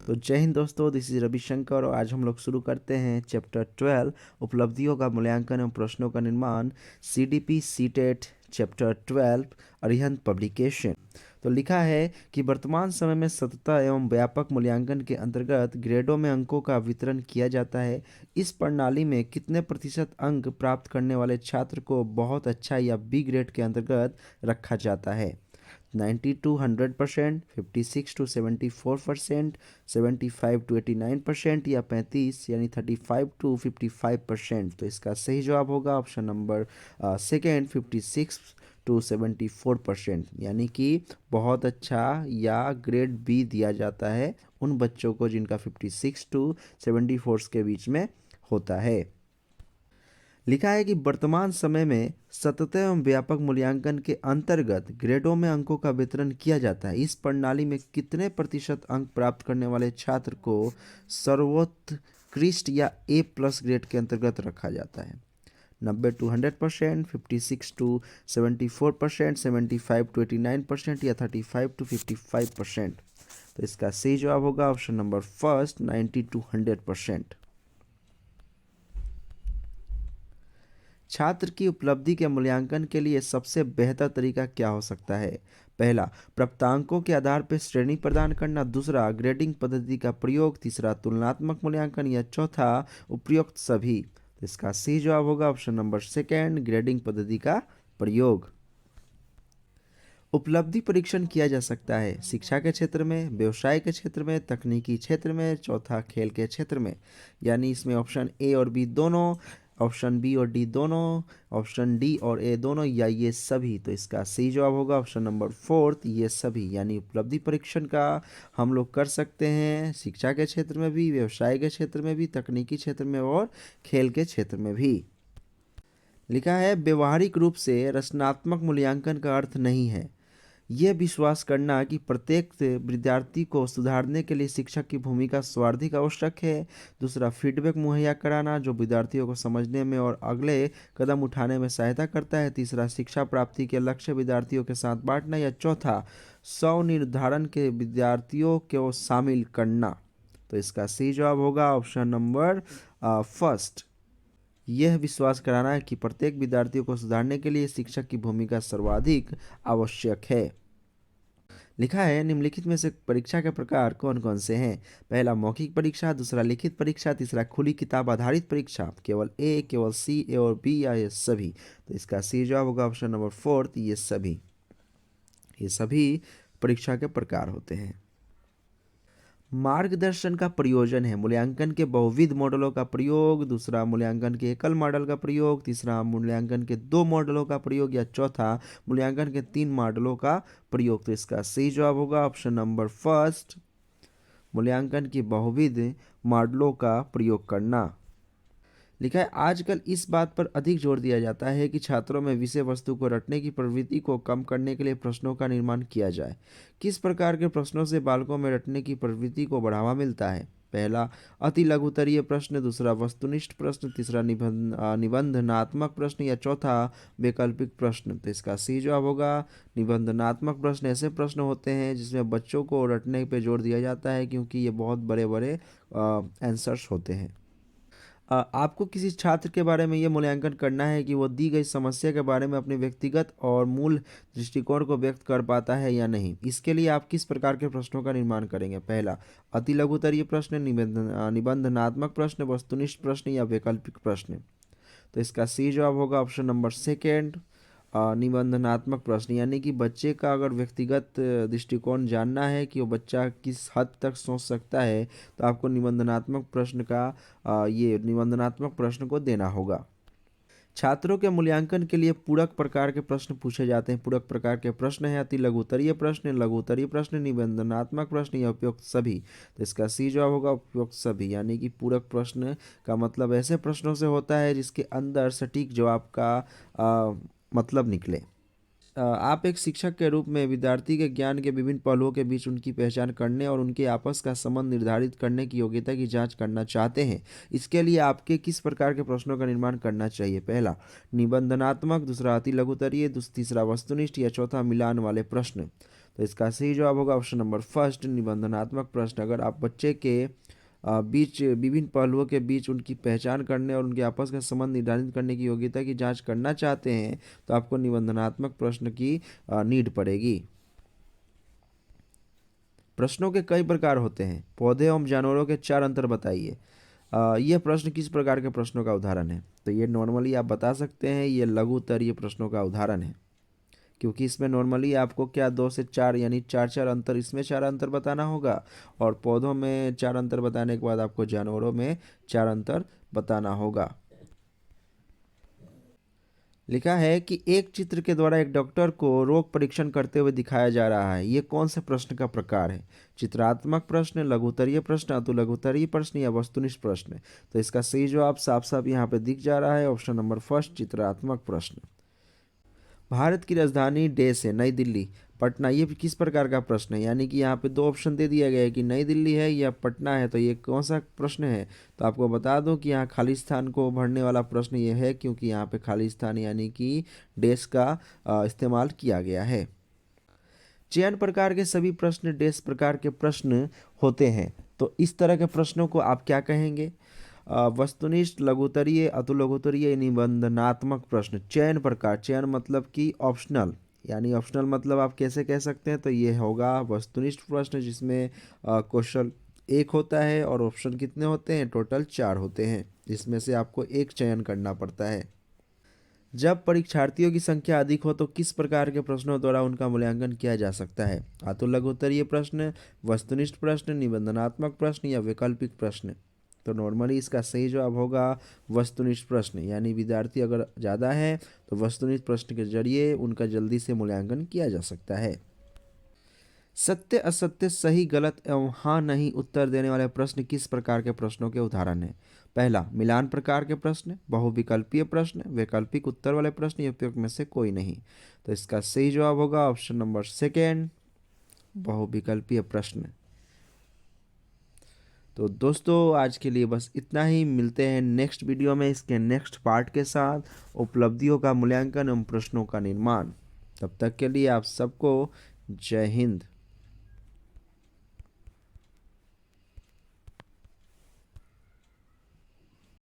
तो जय हिंद दोस्तों, दिस इज रविशंकर और आज हम लोग शुरू करते हैं चैप्टर 12 उपलब्धियों का मूल्यांकन एवं प्रश्नों का निर्माण CDP CTET chapter 12 Arihant publication. तो लिखा है कि वर्तमान समय में सतत एवं व्यापक मूल्यांकन के अंतर्गत ग्रेडों में अंकों का वितरण किया जाता है। इस प्रणाली में कितने प्रतिशत अंक प्राप्त करने वाले छात्र को बहुत अच्छा या बी ग्रेड के अंतर्गत रखा जाता है। 90 to 100%, 56 to 74%, 75 to 89% या 35 यानी 35 to 55%। तो इसका सही जवाब होगा ऑप्शन नंबर सेकेंड 56 to 74%, यानी कि बहुत अच्छा या ग्रेड बी दिया जाता है उन बच्चों को जिनका 56 to 74 के बीच में होता है। लिखा है कि वर्तमान समय में सतत एवं व्यापक मूल्यांकन के अंतर्गत ग्रेडों में अंकों का वितरण किया जाता है। इस प्रणाली में कितने प्रतिशत अंक प्राप्त करने वाले छात्र को सर्वोत्कृष्ट या ए प्लस ग्रेड के अंतर्गत रखा जाता है। 90 to 100%, 56 to 74%, 75 to 89% या 35 to 55%। तो इसका सही जवाब होगा ऑप्शन नंबर फर्स्ट 90 to 100%। छात्र की उपलब्धि के मूल्यांकन के लिए सबसे बेहतर तरीका क्या हो सकता है? पहला, प्राप्तांकों के आधार पर श्रेणी प्रदान करना। दूसरा, ग्रेडिंग पद्धति का प्रयोग। तीसरा, तुलनात्मक मूल्यांकन या चौथा, उपयुक्त सभी। तो इसका सही जवाब होगा ऑप्शन नंबर सेकेंड, ग्रेडिंग पद्धति का प्रयोग। उपलब्धि परीक्षण किया जा सकता है शिक्षा के क्षेत्र में, व्यवसाय के क्षेत्र में, तकनीकी क्षेत्र में, चौथा खेल के क्षेत्र में। यानी इसमें ऑप्शन ए और बी दोनों, ऑप्शन बी और डी दोनों, ऑप्शन डी और ए दोनों या ये सभी। तो इसका सही जवाब होगा ऑप्शन नंबर फोर्थ, ये सभी। यानी उपलब्धि परीक्षण का हम लोग कर सकते हैं शिक्षा के क्षेत्र में भी, व्यवसाय के क्षेत्र में भी, तकनीकी क्षेत्र में और खेल के क्षेत्र में भी। लिखा है व्यवहारिक रूप से रचनात्मक मूल्यांकन का अर्थ नहीं है यह विश्वास करना कि प्रत्येक विद्यार्थी को सुधारने के लिए शिक्षक की भूमिका सर्वाधिक आवश्यक है। दूसरा, फीडबैक मुहैया कराना जो विद्यार्थियों को समझने में और अगले कदम उठाने में सहायता करता है। तीसरा, शिक्षा प्राप्ति के लक्ष्य विद्यार्थियों के साथ बांटना। या चौथा, स्वनिर्धारण के विद्यार्थियों को शामिल करना। तो इसका सही जवाब होगा ऑप्शन नंबर फर्स्ट, यह विश्वास कराना है कि प्रत्येक विद्यार्थियों को सुधारने के लिए शिक्षक की भूमिका सर्वाधिक आवश्यक है। लिखा है निम्नलिखित में से परीक्षा के प्रकार कौन कौन से हैं? पहला, मौखिक परीक्षा। दूसरा, लिखित परीक्षा। तीसरा, खुली किताब आधारित परीक्षा। केवल ए, केवल सी, ए और बी या ये सभी। तो इसका सही जवाब होगा ऑप्शन नंबर फोर्थ, ये सभी। ये सभी परीक्षा के प्रकार होते हैं। मार्गदर्शन का प्रयोजन है मूल्यांकन के बहुविध मॉडलों का प्रयोग। दूसरा, मूल्यांकन के एकल मॉडल का प्रयोग। तीसरा, मूल्यांकन के 2 मॉडलों का प्रयोग। या चौथा, मूल्यांकन के 3 मॉडलों का प्रयोग। तो इसका सही जवाब होगा ऑप्शन नंबर फर्स्ट, मूल्यांकन की बहुविध मॉडलों का प्रयोग करना। लिखा है आजकल इस बात पर अधिक जोर दिया जाता है कि छात्रों में विषय वस्तु को रटने की प्रवृत्ति को कम करने के लिए प्रश्नों का निर्माण किया जाए। किस प्रकार के प्रश्नों से बालकों में रटने की प्रवृत्ति को बढ़ावा मिलता है? पहला, अति लघुतरीय प्रश्न। दूसरा, वस्तुनिष्ठ प्रश्न। तीसरा, निबंधनात्मक प्रश्न। या चौथा, वैकल्पिक प्रश्न। तो इसका सही जवाब होगा निबंधनात्मक प्रश्न। ऐसे प्रश्न होते हैं जिसमें बच्चों को रटने पर जोर दिया जाता है क्योंकि ये बहुत बड़े बड़े आंसर्स होते हैं। आपको किसी छात्र के बारे में ये मूल्यांकन करना है कि वो दी गई समस्या के बारे में अपने व्यक्तिगत और मूल दृष्टिकोण को व्यक्त कर पाता है या नहीं। इसके लिए आप किस प्रकार के प्रश्नों का निर्माण करेंगे? पहला, अति लघुतरीय प्रश्न, निबंधनात्मक प्रश्न, वस्तुनिष्ठ प्रश्न या वैकल्पिक प्रश्न। तो इसका सही जवाब होगा ऑप्शन नंबर सेकेंड, निबंधनात्मक प्रश्न। यानी कि बच्चे का अगर व्यक्तिगत दृष्टिकोण जानना है कि वो बच्चा किस हद तक सोच सकता है तो आपको निबंधनात्मक प्रश्न का ये निबंधनात्मक प्रश्न को देना होगा। छात्रों के मूल्यांकन के लिए पूरक प्रकार के प्रश्न पूछे जाते हैं। पूरक प्रकार के प्रश्न है अति लघुतरीय प्रश्न, लघुतरीय प्रश्न, निबंधनात्मक प्रश्न या उपयुक्त सभी। तो इसका सही जवाब होगा उपयुक्त सभी। यानी कि पूरक प्रश्न का मतलब ऐसे प्रश्नों से होता है जिसके अंदर सटीक जवाब का मतलब निकले। आप एक शिक्षक के रूप में विद्यार्थी के ज्ञान के विभिन्न पहलुओं के बीच उनकी पहचान करने और उनके आपस का संबंध निर्धारित करने की योग्यता की जांच करना चाहते हैं। इसके लिए आपके किस प्रकार के प्रश्नों का निर्माण करना चाहिए? पहला, निबंधनात्मक। दूसरा, अति लघुतरीय। तीसरा, वस्तुनिष्ठ। या चौथा, मिलान वाले प्रश्न। तो इसका सही जवाब होगा ऑप्शन नंबर फर्स्ट, निबंधनात्मक प्रश्न। अगर आप बच्चे के बीच विभिन्न पहलुओं के बीच उनकी पहचान करने और उनके आपस का संबंध निर्धारित करने की योग्यता की जांच करना चाहते हैं तो आपको निबंधनात्मक प्रश्न की नीड पड़ेगी। प्रश्नों के कई प्रकार होते हैं। पौधे एवं जानवरों के 4 अंतर बताइए। यह प्रश्न किस प्रकार के प्रश्नों का उदाहरण है? तो ये नॉर्मली आप बता सकते हैं, ये लघु उत्तरीय प्रश्नों का उदाहरण है, क्योंकि इसमें नॉर्मली आपको क्या 2 से 4 यानी 4 अंतर, इसमें 4 अंतर बताना होगा और पौधों में 4 अंतर बताने के बाद आपको जानवरों में 4 अंतर बताना होगा। लिखा है कि एक चित्र के द्वारा एक डॉक्टर को रोग परीक्षण करते हुए दिखाया जा रहा है। ये कौन से प्रश्न का प्रकार है? चित्रात्मक प्रश्न, लघुत्तरीय प्रश्न, अतुलघुत्तरीय प्रश्न या वस्तुनिष्ठ प्रश्न? तो इसका सही जवाब साफ साफ यहाँ पे दिख जा रहा है, ऑप्शन नंबर फर्स्ट, चित्रात्मक प्रश्न। भारत की राजधानी देश है नई दिल्ली, पटना, ये किस प्रकार का प्रश्न है? यानी कि यहाँ पे 2 ऑप्शन दे दिया गया है कि नई दिल्ली है या पटना है, तो ये कौन सा प्रश्न है? तो आपको बता दूं कि यहाँ खाली स्थान को भरने वाला प्रश्न ये है, क्योंकि यहाँ पे खाली स्थान यानी कि देश का इस्तेमाल किया गया है। चयन प्रकार के सभी प्रश्न डेश प्रकार के प्रश्न होते हैं, तो इस तरह के प्रश्नों को आप क्या कहेंगे? वस्तुनिष्ठ, लघुत्तरीय, अतुलघुत्तरीय, निबंधनात्मक प्रश्न। चयन प्रकार, चयन मतलब कि ऑप्शनल, यानी ऑप्शनल मतलब आप कैसे कह सकते हैं? तो ये होगा वस्तुनिष्ठ प्रश्न, जिसमें क्वेश्चन 1 होता है और ऑप्शन कितने होते हैं? टोटल 4 होते हैं, जिसमें से आपको एक चयन करना पड़ता है। जब परीक्षार्थियों की संख्या अधिक हो तो किस प्रकार के प्रश्नों द्वारा उनका मूल्यांकन किया जा सकता है? अतुलघुत्तरीय प्रश्न, वस्तुनिष्ठ प्रश्न, निबंधनात्मक प्रश्न या वैकल्पिक प्रश्न? तो नॉर्मली इसका सही जवाब होगा वस्तुनिष्ठ प्रश्न, यानी विद्यार्थी अगर ज़्यादा है तो वस्तुनिष्ठ प्रश्न के जरिए उनका जल्दी से मूल्यांकन किया जा सकता है। सत्य असत्य, सही गलत एवं हाँ नहीं उत्तर देने वाले प्रश्न किस प्रकार के प्रश्नों के उदाहरण हैं? पहला, मिलान प्रकार के प्रश्न, बहुविकल्पीय प्रश्न, वैकल्पिक उत्तर वाले प्रश्न या उपयुक्त में से कोई नहीं? तो इसका सही जवाब होगा ऑप्शन नंबर सेकेंड, बहुविकल्पीय प्रश्न। तो दोस्तों आज के लिए बस इतना ही, मिलते हैं नेक्स्ट वीडियो में इसके नेक्स्ट पार्ट के साथ, उपलब्धियों का मूल्यांकन एवं प्रश्नों का निर्माण। तब तक के लिए आप सबको जय हिंद।